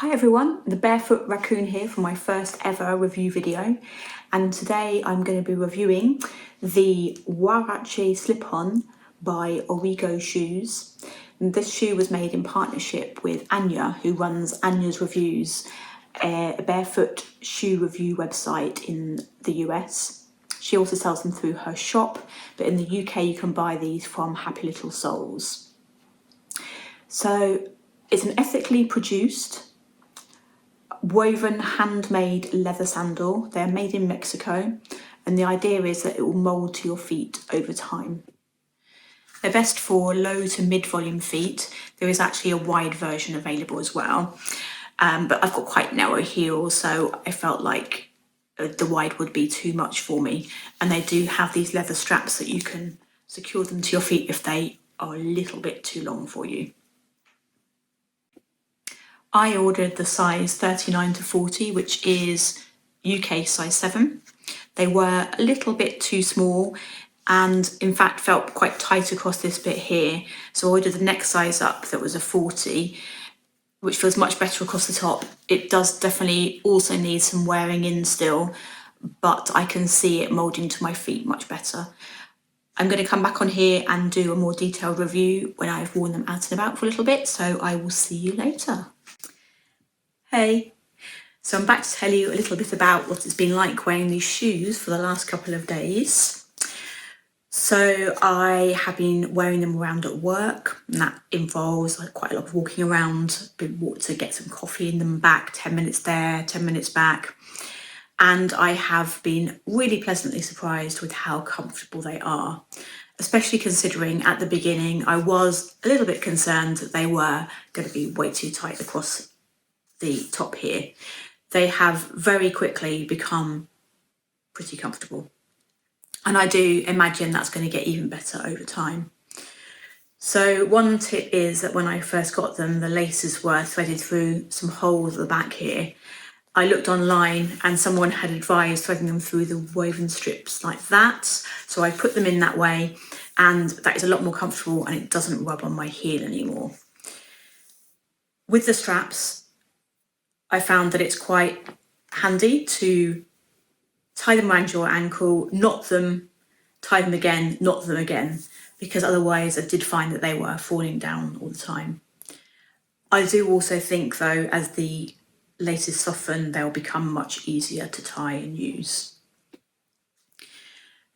Hi everyone, the Barefoot Raccoon here for my first ever review video, and today I'm going to be reviewing the Huarache Slip-On by Origo shoes. And this shoe was made in partnership with Anya, who runs Anya's Reviews, a barefoot shoe review website in the US. She also sells them through her shop, but in the UK you can buy these from Happy Little Soles. So it's an ethically produced woven handmade leather sandal. They're made in Mexico, and the idea is that it will mould to your feet over time. They're best for low to mid volume feet. There is actually a wide version available as well, but I've got quite narrow heels, so I felt like the wide would be too much for me. And they do have these leather straps that you can secure them to your feet if they are a little bit too long for you. I ordered the size 39 to 40, which is UK size 7. They were a little bit too small and in fact felt quite tight across this bit here. So I ordered the next size up that was a 40, which feels much better across the top. It does definitely also need some wearing in still, but I can see it moulding to my feet much better. I'm going to come back on here and do a more detailed review when I've worn them out and about for a little bit, so I will see you later. Hey, so I'm back to tell you a little bit about what it's been like wearing these shoes for the last couple of days. So I have been wearing them around at work, and that involves quite a lot of walking around, been walked to get some coffee in them back, 10 minutes there, 10 minutes back. And I have been really pleasantly surprised with how comfortable they are, especially considering at the beginning I was a little bit concerned that they were going to be way too tight across the top here. They have very quickly become pretty comfortable, and I do imagine that's going to get even better over time. So one tip is that when I first got them, the laces were threaded through some holes at the back here. I looked online and someone had advised threading them through the woven strips like that, so I put them in that way, and that is a lot more comfortable and it doesn't rub on my heel anymore. With the straps, I found that it's quite handy to tie them around your ankle, knot them, tie them again, knot them again, because otherwise I did find that they were falling down all the time. I do also think though, as the laces soften, they'll become much easier to tie and use.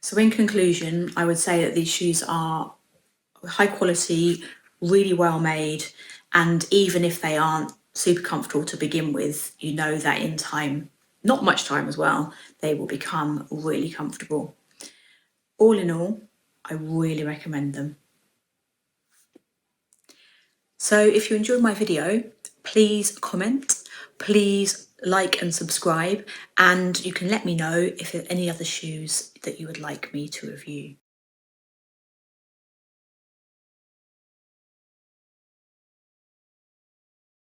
So in conclusion, I would say that these shoes are high quality, really well made, and even if they aren't super comfortable to begin with, you know that in time, not much time as well, they will become really comfortable. All in all, I really recommend them. So if you enjoyed my video, please comment, please like and subscribe, and you can let me know if there are any other shoes that you would like me to review.